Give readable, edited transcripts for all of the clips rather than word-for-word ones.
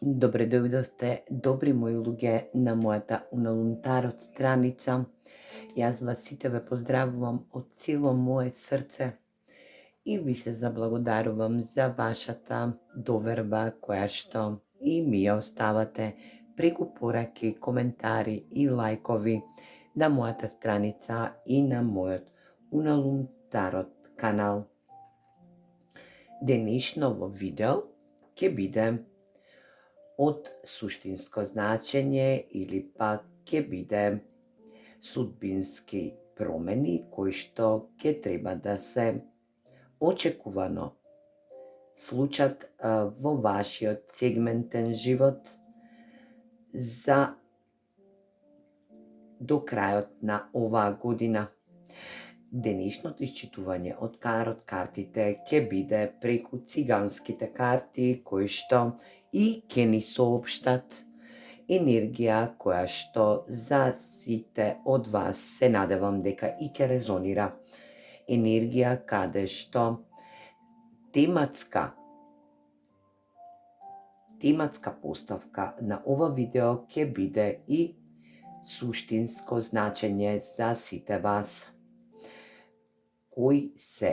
Добре дојдовте, добри мои луѓе, на мојата Уналунтарот страница. Јас вас сите ве поздравувам од цело мое срце и ви се заблагодарувам за вашата доверба која што и ми ја оставате преку пораки, коментари и лајкови на мојата страница и на мојот Уналунтарот канал. Денешново видео ќе биде од суштинско значење или пак ќе биде судбински промени кои што ќе треба да се очекувано случат во вашиот сегментен живот за до крајот на оваа година. Денешното исчитување од тарот картите ќе биде преку циганските карти кои што и ќе ни соопштат енергија која што за сите од вас се надевам дека и ќе резонира. Енергија каде што тематска поставка на ова видео ќе биде и суштинско значење за сите вас. Кои се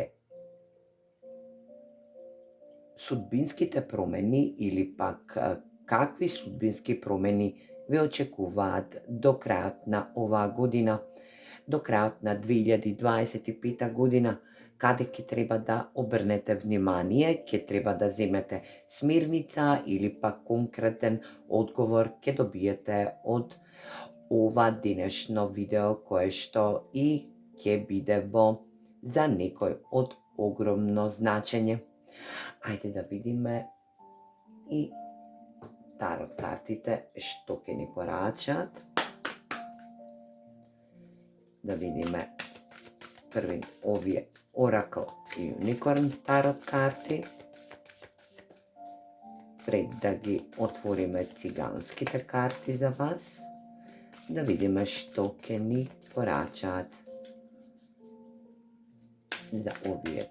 судбинските промени или пак какви судбински промени ве очекуваат до крајот на оваа година, до крајот на 2025 година, каде ќе треба да обрнете внимание, ќе треба да земете смирница или пак конкретен одговор ќе добиете од ова денешно видео кое што и ќе биде во за некој од огромно значење. Ајде да видиме и тарот картите што ќе ни порачат. Да видиме први овие Оракл и Уникорн тарот карти. Пред да ги отвориме циганските карти за вас, да видиме што ќе ни порачаат за овие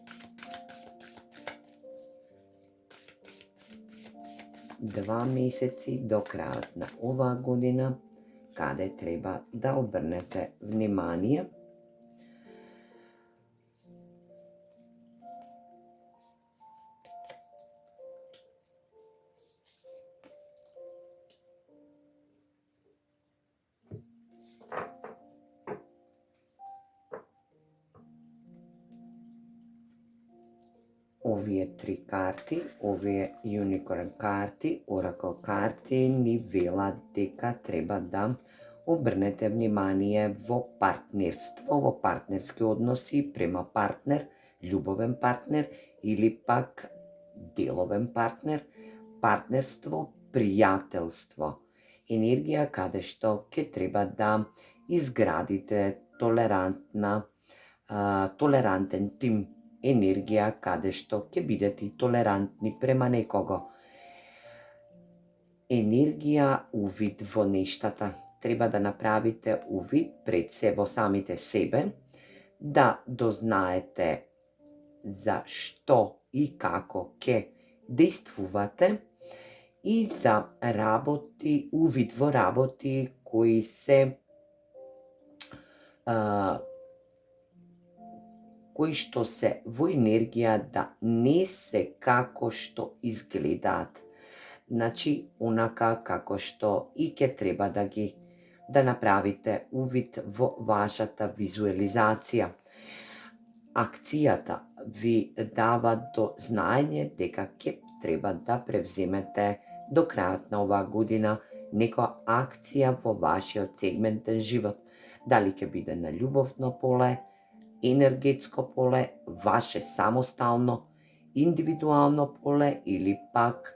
2 месеци до крајот на оваа година, каде треба да обрнете внимание. Овие 3 карти, овие Unicorn карти, Oracle карти ни велат дека треба да обрнете внимание во партнерство, во партнерски односи према партнер, љубовен партнер или пак деловен партнер, партнерство, пријателство. Енергија каде што ќе треба да изградите толерантен тим, енергија каде што ќе бидете толерантни према некого. Енергија увид во нештата. Треба да направите увид пред се во самите себе, да дознаете за што и како ќе действувате и за работи, увид во работи кои се кои што се во енергија да не се како што изгледаат. Значи, онака како што и ќе треба да направите увид во вашата визуализација. Акцијата ви дава до знаење дека ќе треба да превземете до крајот на оваа година некоја акција во вашиот сегментен живот. Дали ќе биде на љубовно поле, енергетско поле, ваше самостално, индивидуално поле или пак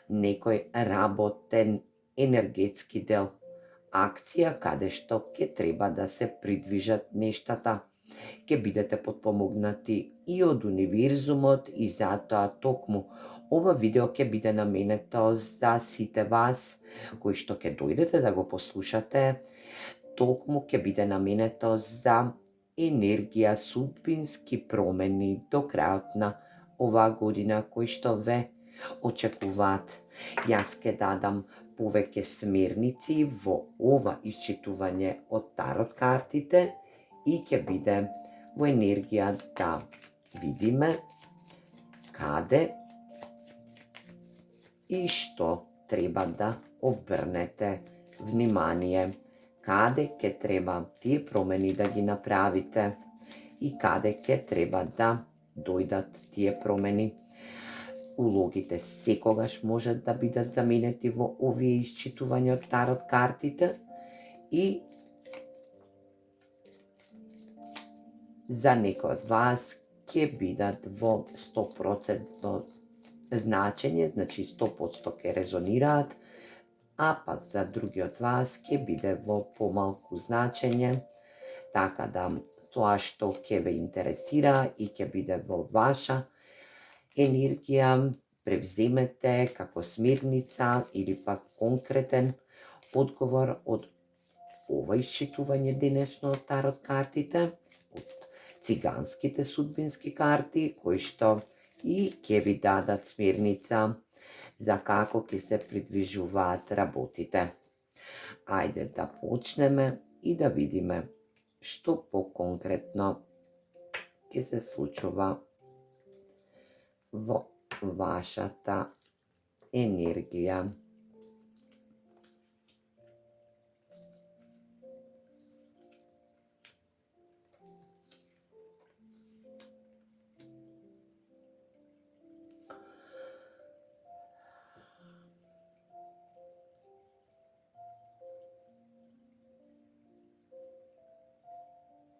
некој работен енергетски дел. Акција каде што ќе треба да се придвижат нештата. Ќе бидете потпомогнати и од универзумот и затоа токму ова видео ќе биде наменето за сите вас кои што ќе дојдете да го послушате. Токму ќе биде наменето за енергија, судбински промени до крајот на оваа година кои што ве очекуваат. Јас ќе дадам повеќе смерници во ова исчитување од тарот картите и ќе биде во енергија да видиме каде и што треба да обрнете внимание, каде ќе треба тие промени да ги направите и каде ќе треба да дојдат тие промени. Улогите секогаш можат да бидат заменети во овие исчитувања од тарот картите и за некој од вас ќе бидат во 100% значење, значи 100% ќе резонираат, а пак за други од вас ќе биде во помалку значење, така да тоа што ќе ве интересира и ќе биде во ваша енергија, превземете како смирница или пак конкретен одговор од ова исчитување денешно од тарот картите, од циганските судбински карти, кои што и ќе ви дадат смирница за како ќе се придвижуваат работите. Ајде да почнеме и да видиме што по-конкретно ќе се случува во вашата енергија.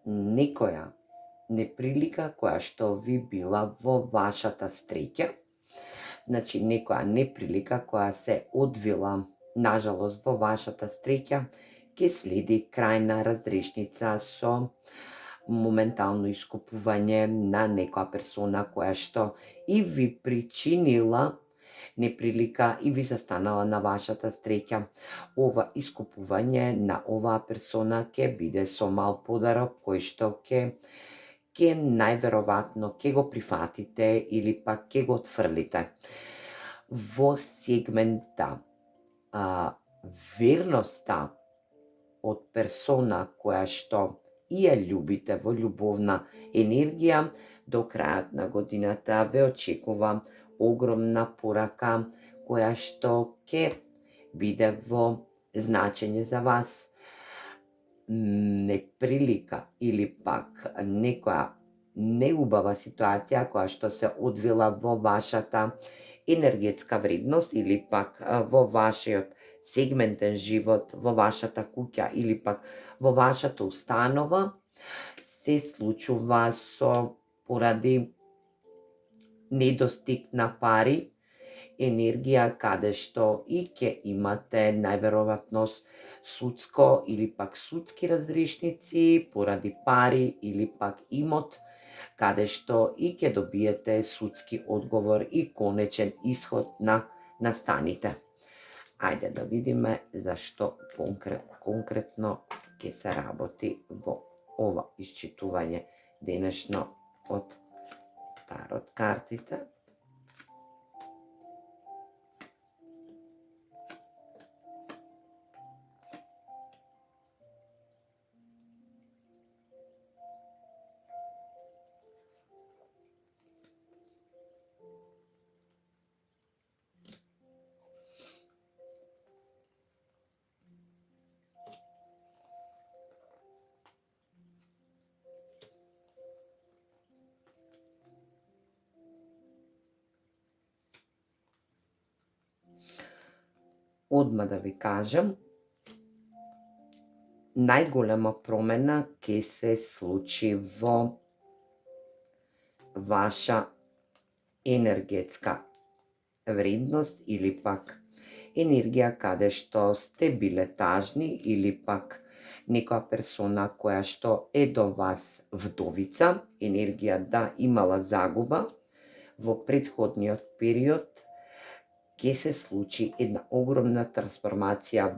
Некоја неприлика која што ви била во вашата среќа, значи некоја неприлика која се одвила, нажалост, во вашата среќа, ќе следи крајна разрешница со моментално искупување на некоја персона која што и ви причинила неприлика и ви застанала на вашата среќа. Ова искупување на оваа персона ќе биде со мал подарок кој што ќе најверојатно ќе го прифатите или пак ќе го отфрлите. Во сегмента верноста од персона која што и ја љубите во љубовна енергија, до крајот на годината ве очекува огромна порака која што ќе биде во значење за вас. Неприлика или пак некоја неубава ситуација која што се одвила во вашата енергетска вредност или пак во вашиот сегментен живот, во вашата куќа или пак во вашата установа, се случува поради недостиг на пари, енергија каде што и ќе имате најверојатно судско или пак судски разрешници поради пари или пак имот, каде што и ќе добиете судски одговор и конечен исход на настаните. Ајде да видиме за што конкретно ќе се работи во ова исчитување денешно од тарот картите. Одма да ви кажам, најголема промена ќе се случи во ваша енергетска вредност или пак енергија каде што сте биле тажни или пак некоја персона која што е до вас вдовица, енергија да имала загуба во претходниот период, ќе се случи една огромна трансформација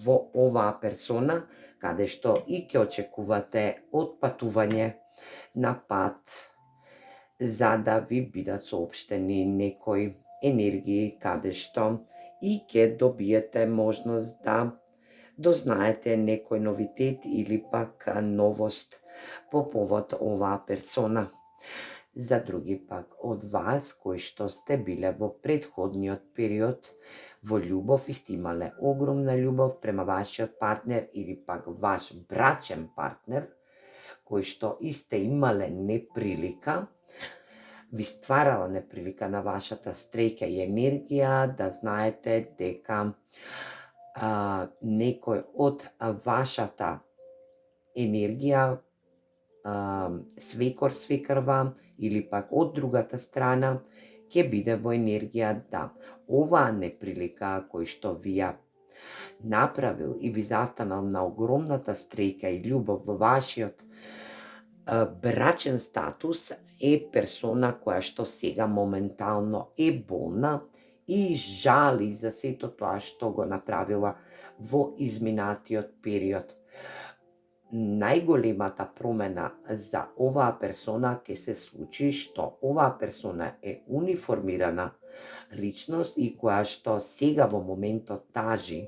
во оваа персона, каде што и ќе очекувате отпатување на пат, за да ви бидат соопштени некои енергии каде што и ќе добиете можност да дознаете некој новитет или пак новост по повод оваа персона. За други пак од вас кои што сте биле во претходниот период во љубов и сте имале огромна љубов према вашиот партнер или пак ваш брачен партнер, кој што и сте имале неприлика, ви стварала неприлика на вашата стреќа и енергија, да знаете дека некој од вашата енергија, свекор, свекрва или пак од другата страна, ќе биде во енергија да оваа неприлика кој што ви ја направил и ви застанал на огромната стреќа и љубов во вашиот брачен статус е персона која што сега моментално е болна и жали за сето тоа што го направила во изминатиот период. Најголемата промена за оваа персона ќе се случи што оваа персона е униформирана личност и која што сега во моментот тажи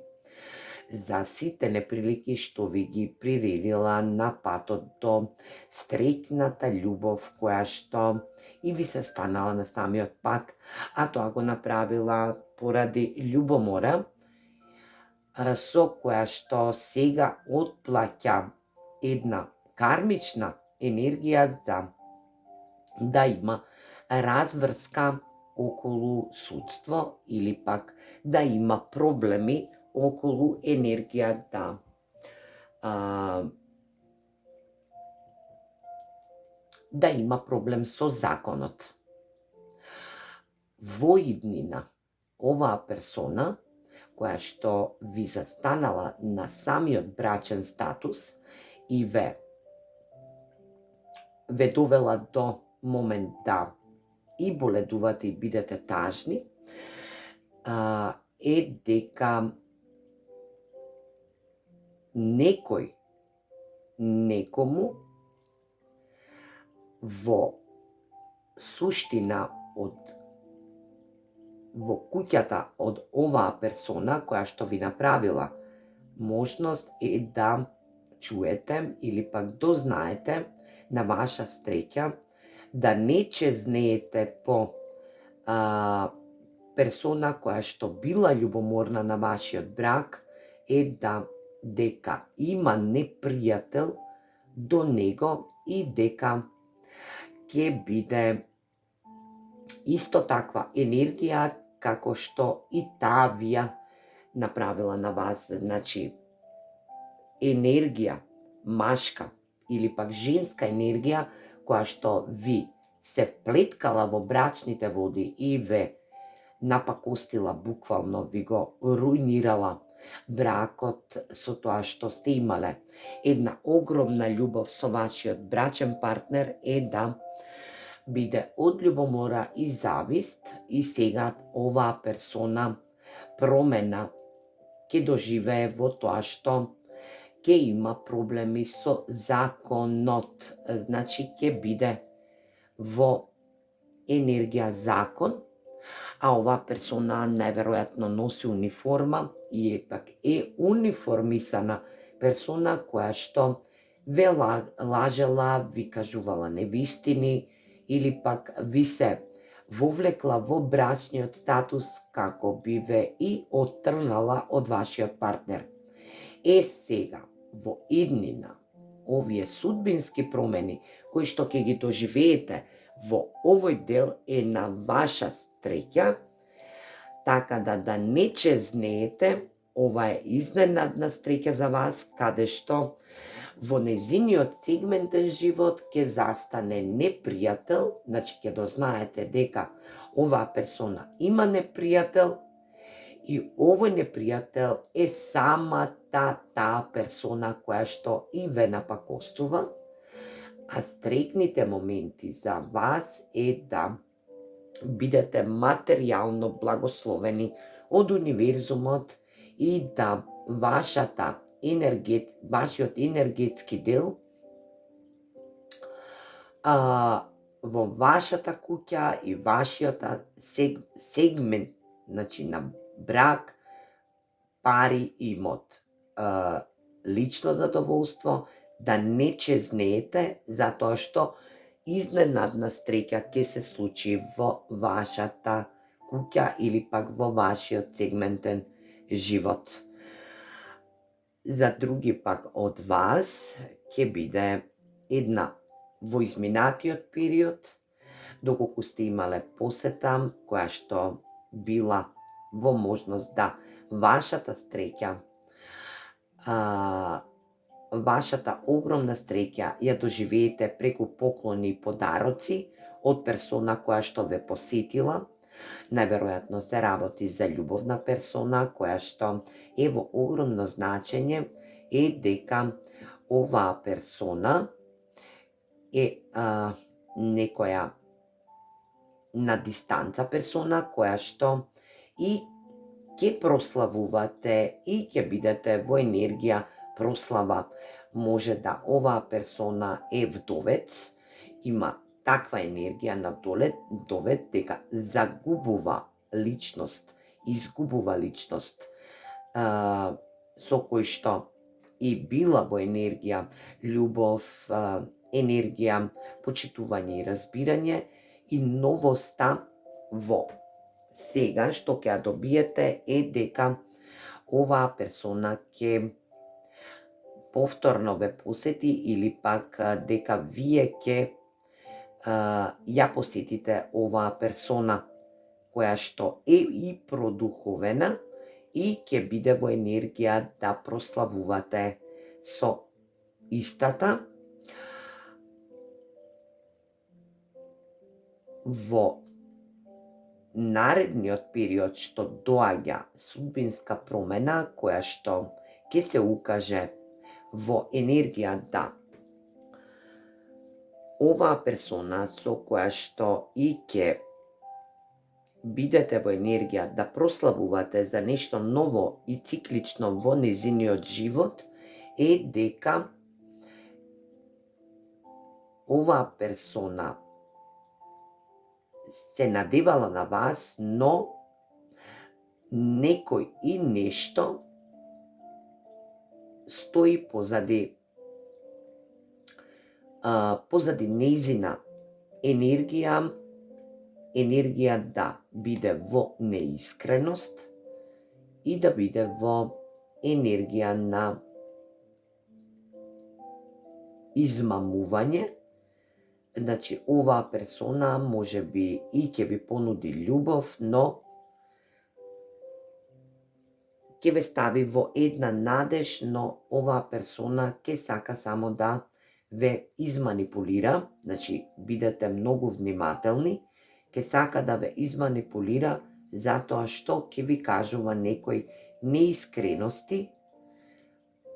за сите неприлики што ви ги приредила на патот до среќната љубов која што и ви се станала на самиот пат, а тоа го направила поради љубомора со која што сега отплаќа една кармична енергија за да има разврска околу судство или пак да има проблеми околу енергија да има проблем со законот. Во иднина, оваа персона која што ви застанала на самиот брачен статус и ве довела до момент да и боледувате и бидете тажни, е дека некој некому во суштина во куќата од оваа персона која што ви направила можност е да чуете или пак дознаете на ваша стреќа да не чезнеете по персона која што била љубоморна на вашиот брак, е дека има непријател до него и дека ќе биде исто таква енергија како што и таа ви ја направила на вас. Значи, енергија машка или пак женска енергија која што ви се вплеткала во брачните води и ве напакостила, буквално ви го руинирала бракот со тоа што сте имале една огромна љубов со вашиот брачен партнер, е да биде од љубомора и завист и сега оваа персона промена ќе доживее во тоа што ќе има проблеми со законот. Значи, ќе биде во енергија закон, а оваа персона најверојатно носи униформа и пак е униформисана персона која што ве лажела, ви кажувала невистини или пак ви се вовлекла во брачниот статус како би ве и оттрнала од вашиот партнер. Сега, во иднина, овие судбински промени кои што ќе ги доживеете во овој дел е на ваша стреќа, така да не чезнеете, ова е изненадна стреќа за вас, каде што во незиниот сегментен живот ќе застане непријател, значи ќе дознаете дека оваа персона има непријател и овој непријател е самата таа персона која што и ве напакостува, а стрекните моменти за вас е да бидете материјално благословени од универзумот и да вашиот енергетски дел во вашата куќа и вашиот сегмент, значи на брак, пари, имот, лично задоволство, да не чезнеете, затоа што изненадна среќа ќе се случи во вашата куќа или пак во вашиот сегментен живот. За други пак од вас ќе биде една во изминатиот период, доколку сте имале посета која што била во можност да вашата среќа, вашата огромна среќа ја доживеете преку поклони и подароци од персона која што ве посетила. Најверојатно се работи за љубовна персона која што е во огромно значење е дека оваа персона е некоја на дистанца персона која што и ќе прославувате и ќе бидете во енергија прослава. Може да оваа персона е вдовец, има таква енергија на вдовец дека загубува личност, изгубува личност, со кој што и била во енергија љубов, енергија почитување и разбирање, и новоста во сега што ќе ја добиете е дека оваа персона ќе повторно ве посети или пак дека вие ќе ја посетите оваа персона која што е и продуховена и ќе биде во енергија да прославувате со истата. Во наредниот период што доаѓа судбинска промена која што ќе се укаже во енергија да оваа персона со која што и ќе бидете во енергија да прославувате за нешто ново и циклично во незиниот живот е дека оваа персона се надевала на вас, но некој и нешто стои позади нејзина енергија да биде во неискреност и да биде во енергија на измамување. Значи, оваа персона може би и ќе ви понуди љубов, но ќе ве стави во една надеж, но оваа персона ќе сака само да ве изманипулира, значи бидете многу внимателни, ќе сака да ве изманипулира затоа што ќе ви кажува некои неискрености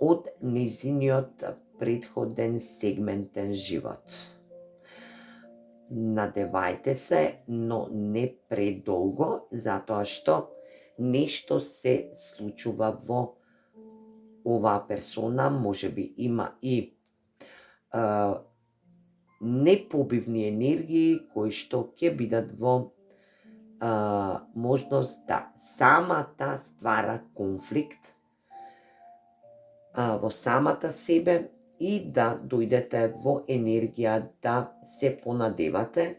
од незиниот претходен сегментен живот. Надевајте се, но не предолго, затоа што нешто се случува во оваа персона, може би има и непобивни енергии кои што ќе бидат во можност да самата ствара конфликт во самата себе и да дојдете во енергија да се понадевате.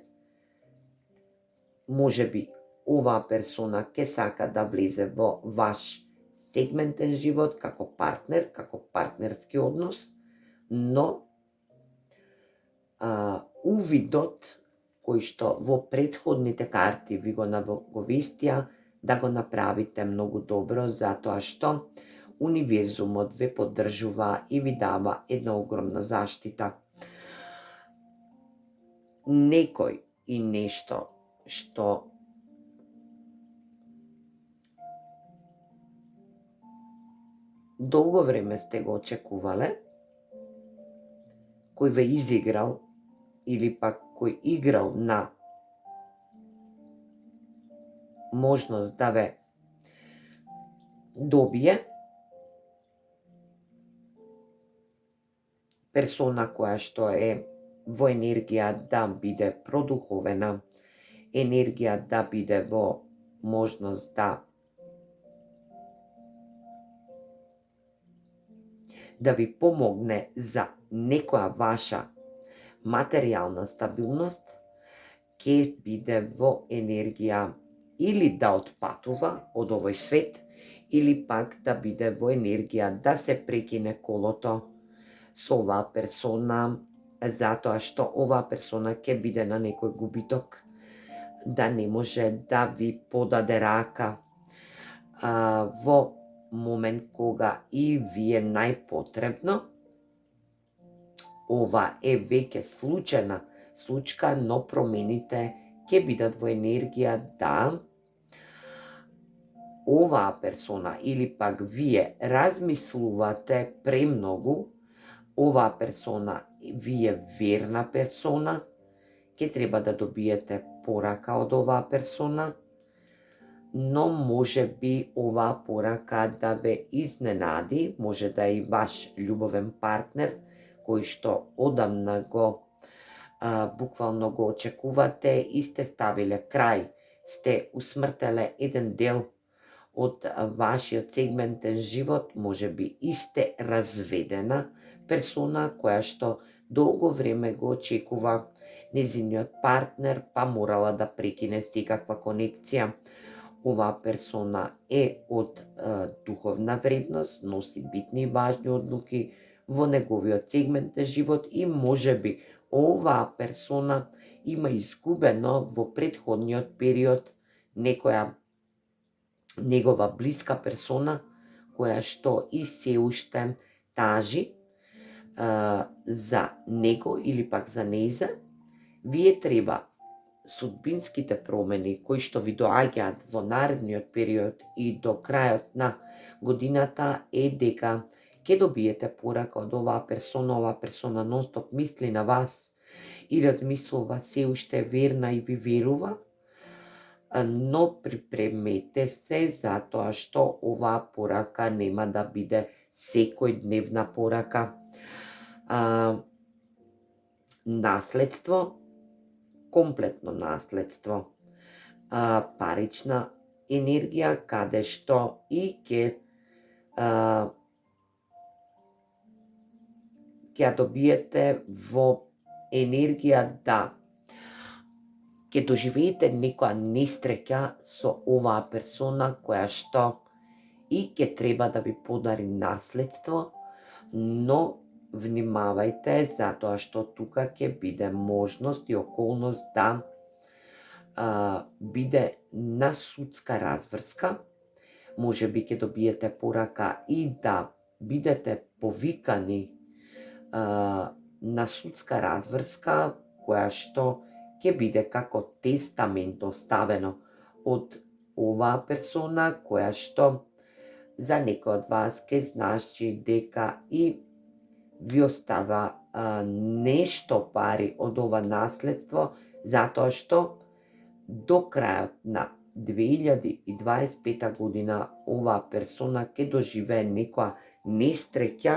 Може би оваа персона ќе сака да влезе во ваш сегментен живот како партнер, како партнерски однос, но увидот кој што во претходните карти ви го наговестија да го направите многу добро, затоа што универзумот ве поддржува и ви дава една огромна заштита. Некој и нешто што долго време сте го очекувале, кој ве изиграл или пак кој играл на можност да ве добие, персона која што е во енергија да биде продуховена, енергија да биде во можност да ви помогне за некоја ваша материјална стабилност, ќе биде во енергија или да отпатува од овој свет, или пак да биде во енергија да се прекине колото со оваа персона, затоа што оваа персона ќе биде на некој губиток, да не може да ви подаде рака во момент кога и ви е најпотребно. Ова е веќе случајна случка, но промените ќе бидат во енергија да оваа персона или пак вие размислувате премногу, оваа персона ви е верна персона, ќе треба да добиете порака од оваа персона, но може би оваа порака да ве изненади, може да е и ваш љубовен партнер, кој што одамна буквално го очекувате и сте ставиле крај, сте усмртеле еден дел од вашиот сегментен живот, може би и сте разведена персона која што долго време го очекува незиниот партнер, па морала да прекине секаква конекција. Оваа персона е од духовна вредност, носи битни и важни одлуки во неговиот сегментен живот и може би оваа персона има изгубено во претходниот период некоја негова блиска персона која што и се уште тажи за него или пак за нејза. Вие треба судбинските промени кои што ви доаѓаат во наредниот период и до крајот на годината е дека ќе добиете порака од оваа персона нонстоп мисли на вас и размислува, се уште верна и ви верува, но припремете се затоа што оваа порака нема да биде секојдневна порака. Наследство, комплетно наследство, парична енергија, каде што и ќе ја добиете во енергија да ќе доживеете некоја несреќа со оваа персона која што и ќе треба да ви подари наследство, но внимавајте затоа што тука ќе биде можност и околност да биде на судска разврска. Може би ќе добиете порака и да бидете повикани на судска разврска, која што ќе биде како тестамент оставено од оваа персона, која што за некој од вас ќе значи дека и ви остава нешто пари од ова наследство, затоа што до крајот на 2025 година оваа персона ќе доживее некоја несреќа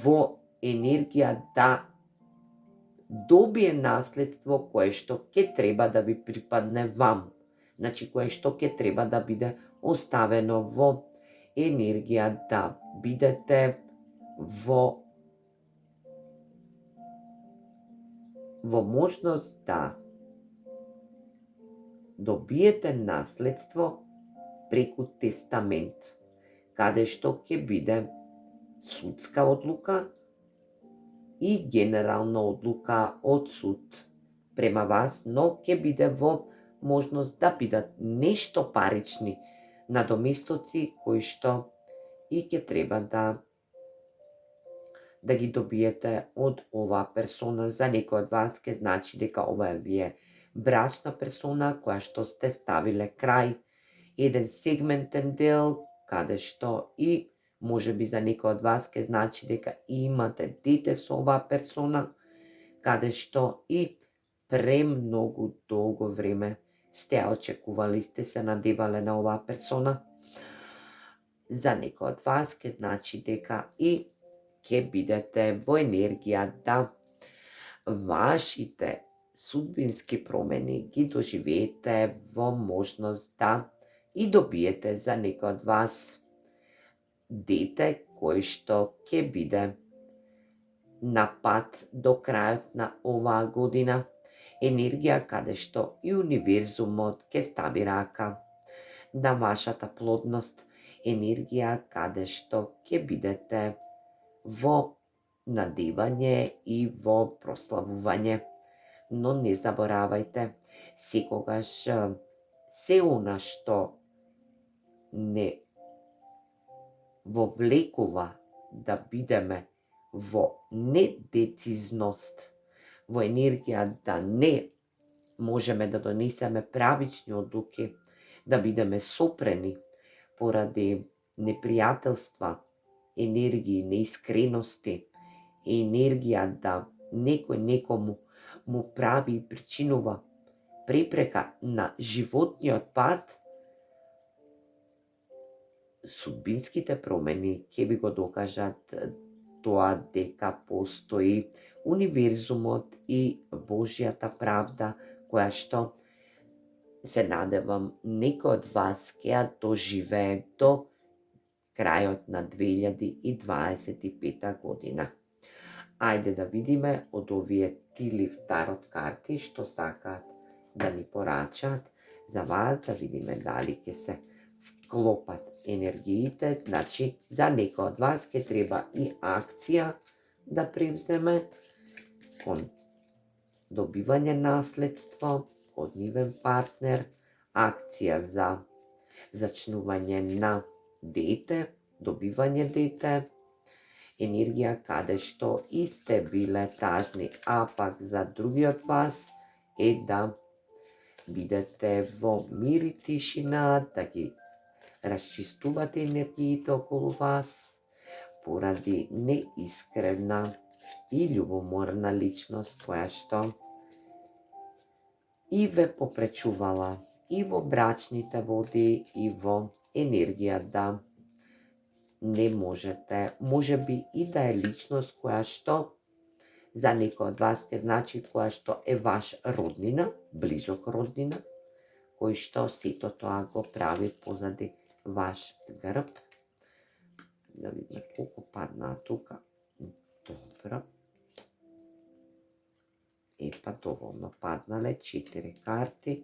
во енергија да добие наследство кое што ќе треба да ви припадне вам, значи кое што ќе треба да биде оставено во енергија да бидете во можност да добиете наследство преку тестамент, каде што ќе биде судска одлука и генерална одлука од суд према вас, но ќе биде во можност да бидат нешто парични надоместоци кои што и ќе треба да ги добиете од оваа персона. За некој од вас ќе значи дека ова ви е брачна персона која што сте ставиле крај еден сегментен дел, каде што и може би за некој од вас ќе значи дека имате дете со оваа персона, каде што и премногу долго време сте ја очекували, сте се надевале на оваа персона. За некој од вас ќе значи дека и ќе бидете во енергија да вашите судбински промени ги доживеете во можност да и добиете за некој од вас дете кој што ќе биде на пат до крајот на оваа година, енергија каде што и универзумот ќе стави рака на вашата плодност, енергија каде што ќе бидете во надевање и во прославување. Но не заборавајте, секогаш се она што не вовлекува да бидеме во недецизност, во енергија да не можеме да донесеме правични одлуки, да бидеме сопрени поради непријателства, енергии, неискрености, енергија да некој некому му прави и причинува препрека на животниот пат, судбинските промени ќе ви го докажат тоа дека постои универзумот и Божјата правда, која што се надевам некој од вас ќе ја доживее до крајот на 2025 година. Ајде да видиме од овие тилив тарот карти што сакаат да ни порачаат за вас, да видиме дали ќе се вклопат енергиите. Значи, за некој од вас ќе треба и акција да превземе кон добивање наследство од нивен партнер, акција за зачнување на дете, добивање дете, енергија каде што и сте биле тажни, а пак за другиот вас е да бидете во мир и тишина, да ги расчистувате енергиите околу вас поради неискрена и љубоморна личност која што и ве попречувала и во брачните води и во енергија да не можете, можеби и да е личност која што за некој од вас ќе значи која што е ваш роднина, близок роднина, кој што сето тоа го прави позади ваш грб. Да видиме колку паднаа тука. Добро. Епа доволно паднале 4 карти.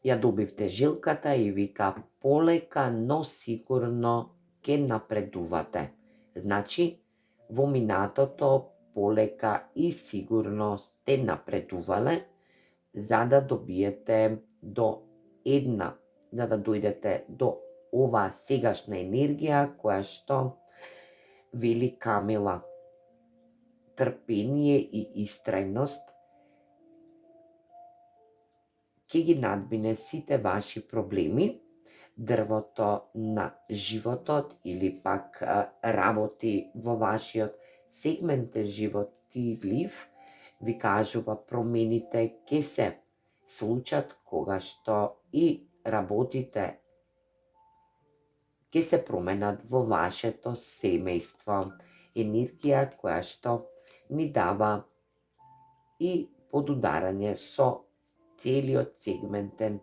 Ја добивте жилката и вика полека, но сигурно ке напредувате. Значи, во минатото полека и сигурно сте напредувале за да добиете до за да дојдете до оваа сегашна енергија која што вели Камила. Трпение и истрајност ќе ги надбине сите ваши проблеми. Дрвото на животот или пак работи во вашиот сегментен живот тидлив ви кажува промените ќе се случат кога што и работите ќе се променат во вашето семејство. Енергија која што ни дава и подударање со целиот сегментен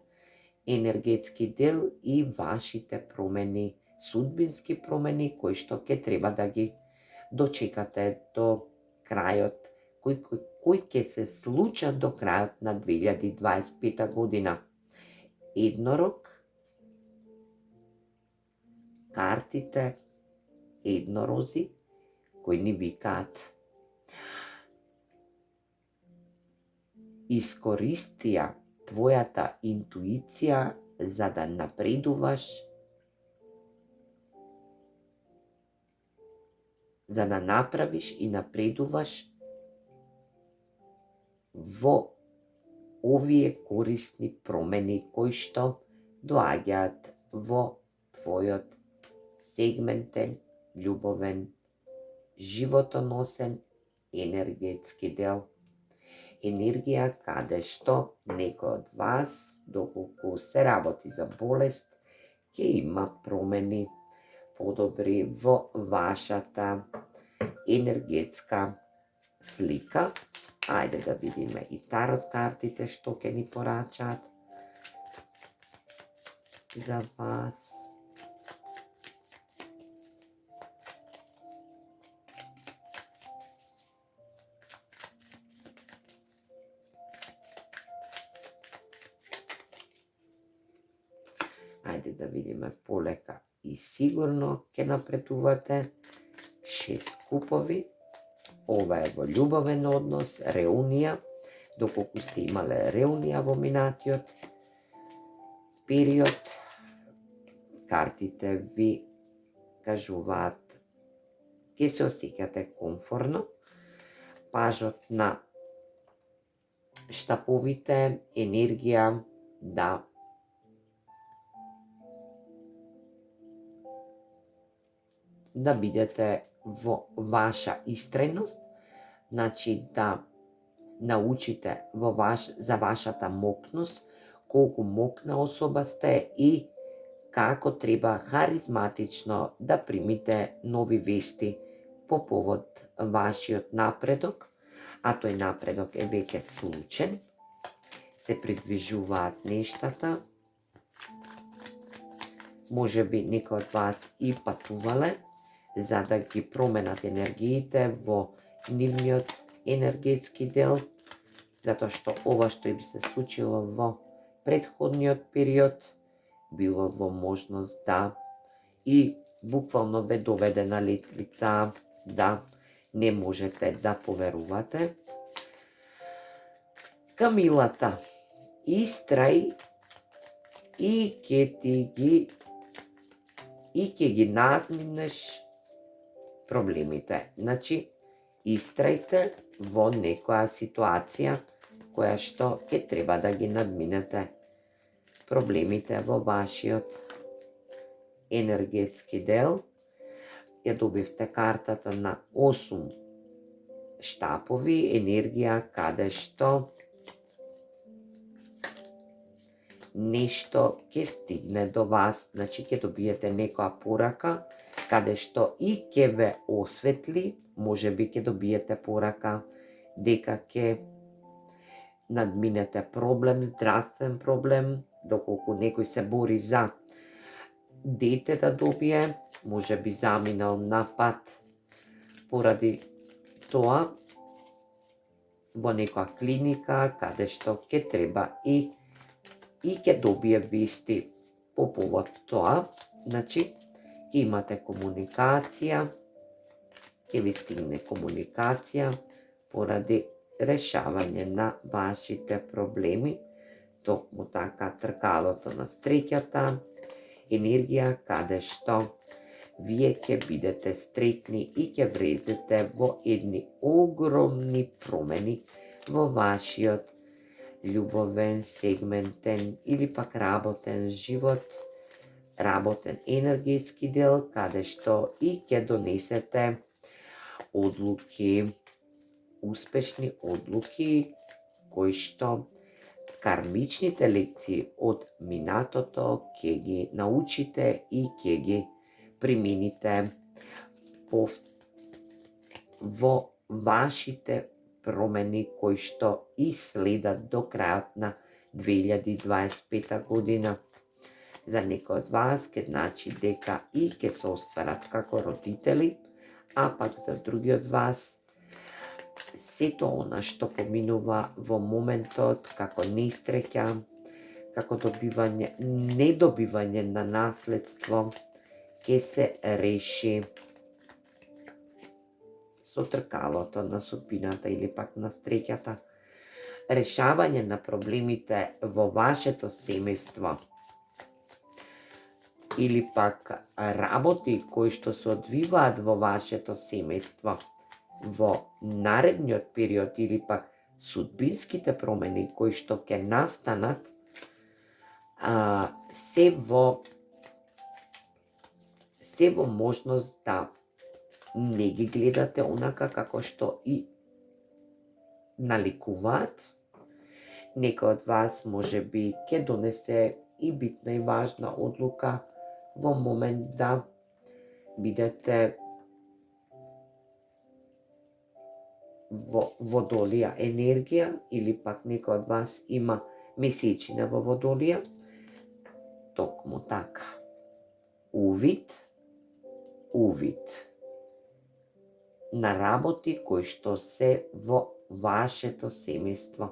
енергетски дел и вашите промени, судбински промени кои што ќе треба да ги дочекате до крајот, кои ќе се случат до крајот на 2025 година. Еднорог, картите еднорози кои ни викаат искористија твојата интуиција за да напредуваш, за да направиш и напредуваш во овие корисни промени кои што доаѓаат во твојот сегментен, љубовен, животоносен, енергетски дел. Енергија каде што некој од вас, доколку се работи за болест, ќе има промени подобри во вашата енергетска слика. Ајде да видиме и тарот картите што ќе ни порачаат за вас. Ајде да видиме полека и сигурно ќе напредувате. 6 купови. Ова е во љубовен однос, реунија, доколку сте имале реунија во минатиот период. Картите ви кажуваат ќе се осеќате комфорно. Пажот на штаповите, енергија да бидете во ваша истрајност, значи да научите за вашата мокност, колку мокна особа сте и како треба харизматично да примите нови вести по повод вашиот напредок, а тој напредок е веќе случен, се придвижуваат нештата, може би некој од вас и патувале, за да ги променат енергиите во нивниот енергетски дел, затоа што ова што им се случило во претходниот период, било во можност да и буквално ве доведе на летвица да не можете да поверувате. Камилата, истрај и ќе ги назминеш проблемите. Значи, истрајте во некоја ситуација која што ќе треба да ги надминете проблемите во вашиот енергетски дел. Ја добивте картата на 8 штапови, енергија каде што нешто ќе стигне до вас, значи ќе добиете некоја порака каде што и ќе ве осветли, може би ќе добиете порака дека ќе надминете проблем, здравствен проблем, доколку некој се бори за дете да добие, може би заминал на пат поради тоа во некоја клиника каде што ќе треба и ќе добие вести по повод тоа. Значи, ќе имате комуникација, ќе ви стигне комуникација поради решавање на вашите проблеми. Токму така тркалото на среќата, енергија каде што вие ќе бидете стрекни и ќе влезете во едни огромни промени во вашиот љубовен, сегментен или пак работен живот, работен енергетски дел, каде што и ќе донесете одлуки, успешни одлуки, кои што кармичните лекции од минатото ќе ги научите и ќе ги примените во вашите промени кои што и следат до крајот на 2025 година. За некој од вас ќе значи дека и ќе се остварат како родители, а пак за други од вас сето она што поминува во моментот како несреќа, како недобивање на наследство, ќе се реши со тркалото на судбината или пак на среќата. Решавање на проблемите во вашето семејство или пак работи кои што се одвиваат во вашето семејство во наредниот период или пак судбинските промени кои што ќе настанат, се во можност да не ги гледате онака како што и наликуваат. Некој од вас може би ќе донесе и битна и важна одлука во момент да бидете во водолија енергија или пак некој од вас има месечина во водолија, токму така. Увид на работи кои што се во вашето семејство.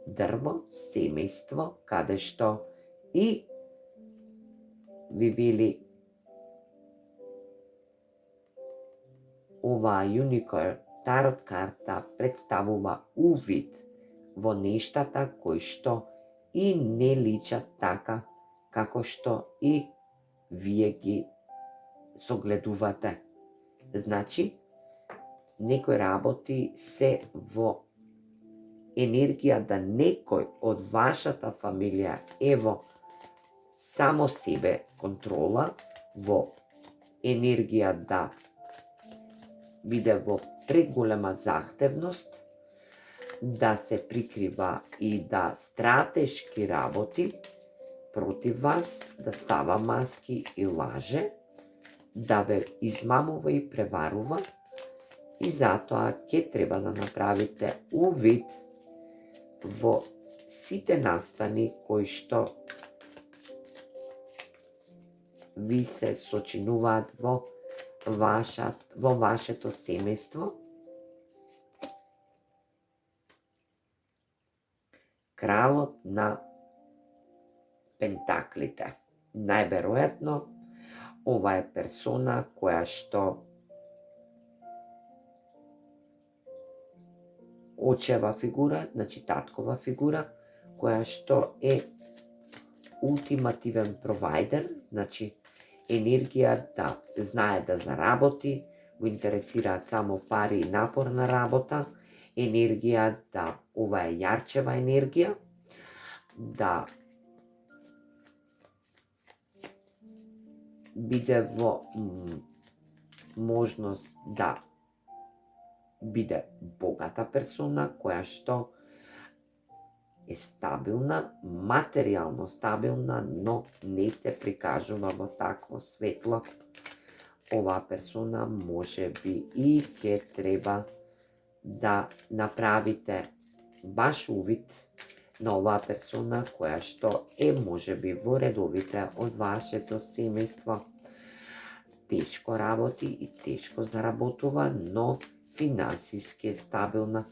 Дрво, семејство, каде што и ви вели оваа Unicorn Тарот карта представува увид во нештата кои што и не личат така како што и вие ги согледувате. Значи, некои работи се во енергија да некој од вашата фамилија е во само себе контрола, во енергија да биде во преголема захтевност, да се прикрива и да стратешки работи против вас, да става маски и лаже, да ве измамува и преварува, и затоа ќе треба да направите увид во сите настани кои што ви се сочинуваат во вашето семејство. Кралот на пентаклите. Најверојатно, ова е персона која што очева фигура, значи таткова фигура, која што е ултимативен провайдер, значи енергија да знае да заработи, го интересираат само пари и напорна работа, енергија да ова е јарчева енергија, да биде во можност да биде богата персона која што е стабилна, материјално стабилна, но не се прикажува во такво светло. Оваа персона може би и ќе треба да направите баш увид на оваа персона која што е може би во редовите од вашето семејство. Тешко работи и тешко заработува, но финансиски е стабилна,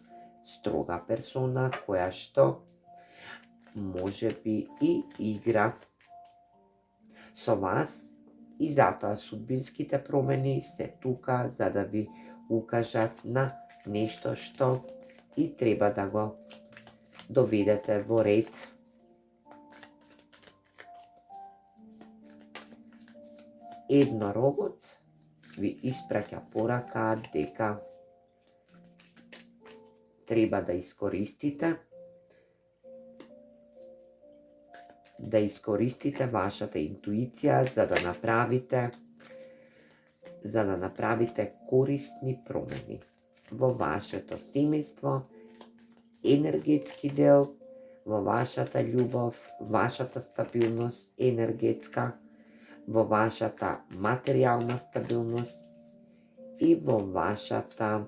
строга персона која што може би и игра со вас, и затоа судбинските промени се тука за да ви укажат на нешто што и треба да го доведете во ред. Еднорогот ви испраќа порака дека треба да искористите вашата интуиција за да направите корисни промени во вашето семејство, енергетски дел, во вашата љубов, вашата стабилност енергетска, во вашата материјална стабилност и во вашата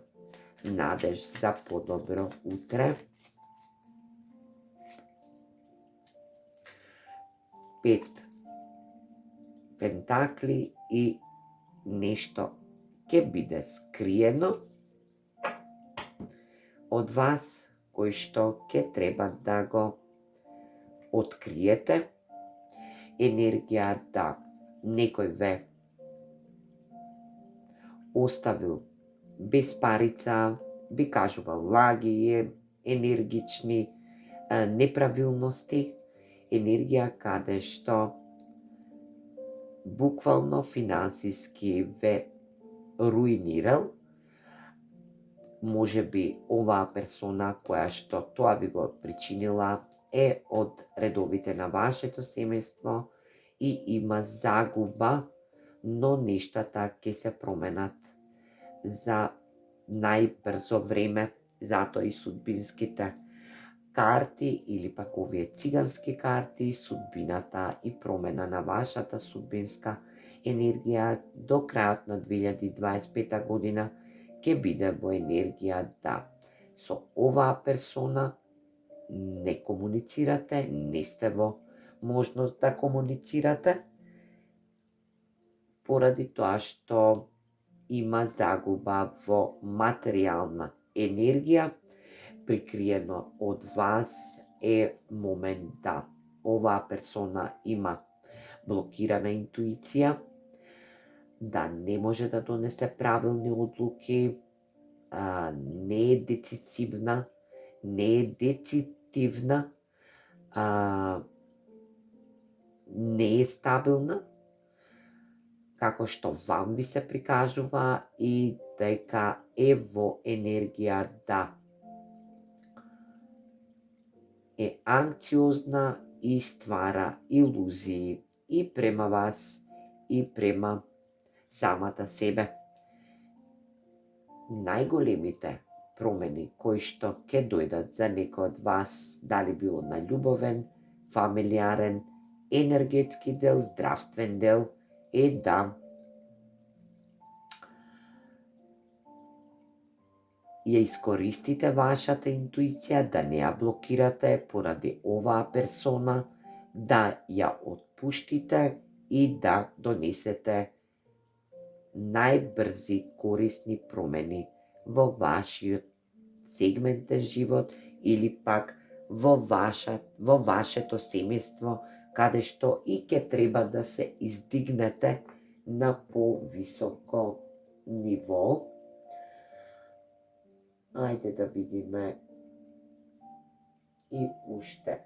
надеж за подобро утре. 5 пентакли и нешто ќе биде скриено од вас, кој што ќе треба да го откриете. Енергија да некој ве оставил без парица, би кажувал лаги, енергични неправилности, енергија каде што буквално финансиски ве руинирал. Може би оваа персона која што тоа ви го причинила е од редовите на вашето семејство и има загуба, но нештата ќе се променат за најбрзо време. Затоа и судбинските карти или пак овие цигански карти, судбината и промена на вашата судбинска енергија до крајот на 2025 година ќе биде во енергија да со оваа персона не комуницирате, не сте во можност да комуницирате, поради тоа што има загуба во материјална енергија, прикриено од вас е момент да оваа персона има блокирана интуиција, да не може да донесе правилни одлуки, не е децисивна, не е децитивна, не е стабилна, како што вам ви се прикажува и дека е во енергија да е анксиозна и ствара илузии и према вас и према самата себе. Најголемите промени кои што ќе дојдат за некој од вас, дали било на љубовен, фамилиарен, енергетски дел, здравствен дел, е да ја искористите вашата интуиција, да не ја блокирате поради оваа персона, да ја отпуштите и да донесете најбрзи корисни промени во вашиот сегментен живот или пак во вашето семејство, каде што и ќе треба да се издигнете на повисоко ниво. Ајде да видиме и уште.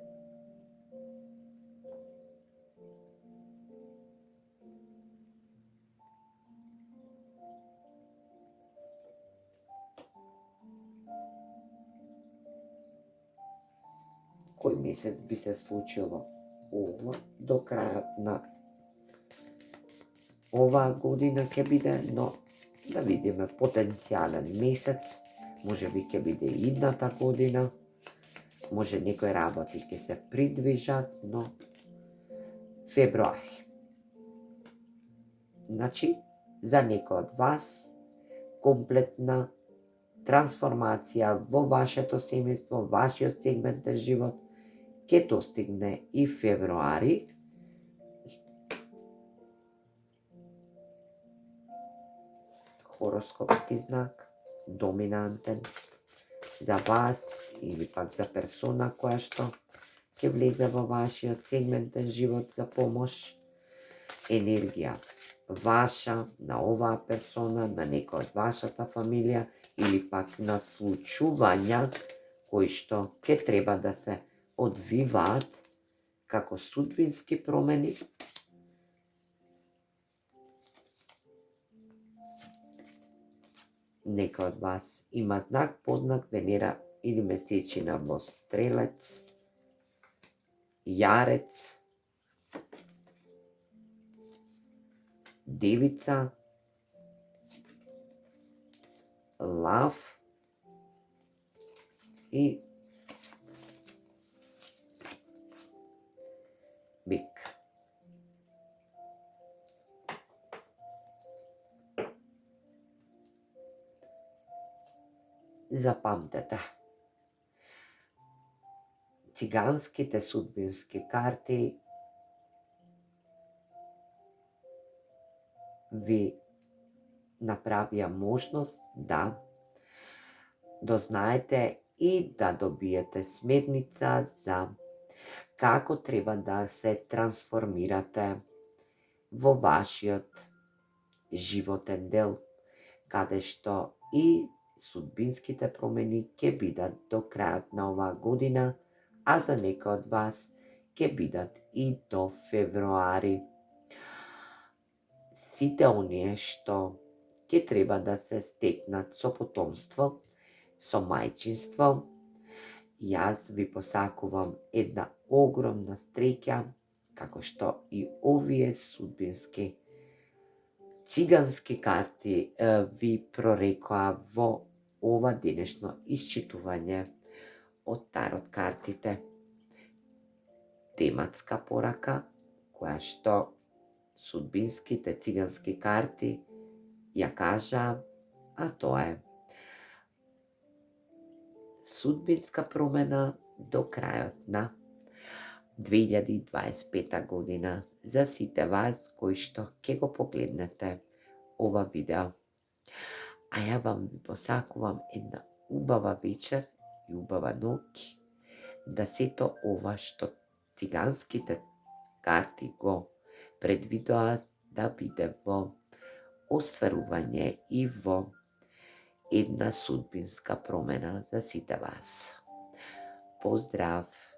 Кој месец би се случило ова до крајот на оваа година ќе биде, но да видиме потенцијален месец, може би ќе биде идната година, може некои работи ќе се придвижат, но февруари. Значи, за некој од вас комплетна трансформација во вашето семејство, вашиот сегментен живот ќе достигне и февруари. Хороскопски знак, доминантен за вас или пак за персона која што ќе влезе во вашиот сегментен живот за помош. Енергија ваша, на оваа персона, на некој од вашата фамилија или пак на случувања кои што ќе треба да се одвиваат како судбински промени. Некој од вас има знак, познак Венера или месечина во Стрелец, Јарец, Девица, Лав и Бик. Запамтете, циганските судбински карти ви направија можност да дознаете и да добиете смерница за како треба да се трансформирате во вашиот животен дел, каде што и судбинските промени ќе бидат до крајот на оваа година, а за некој од вас ќе бидат и до февруари. Сите оние што ќе треба да се стекнат со потомство, со мајчинство, јас ви посакувам една огромна среќа, како што и овие судбински цигански карти ви прорекоа во ова денешно исчитување од тарот картите. Тематска порака, која што судбинските цигански карти ја кажаа, а тоа е судбинска промена до крајот на 2025 година за сите вас кои што ќе го погледнете ова видео. А ја вам ви посакувам една убава вечер и убава ноќ, да сето ова што циганските карти го предвидоа да биде во осварување и во една судбинска промена за сите вас. Поздрав!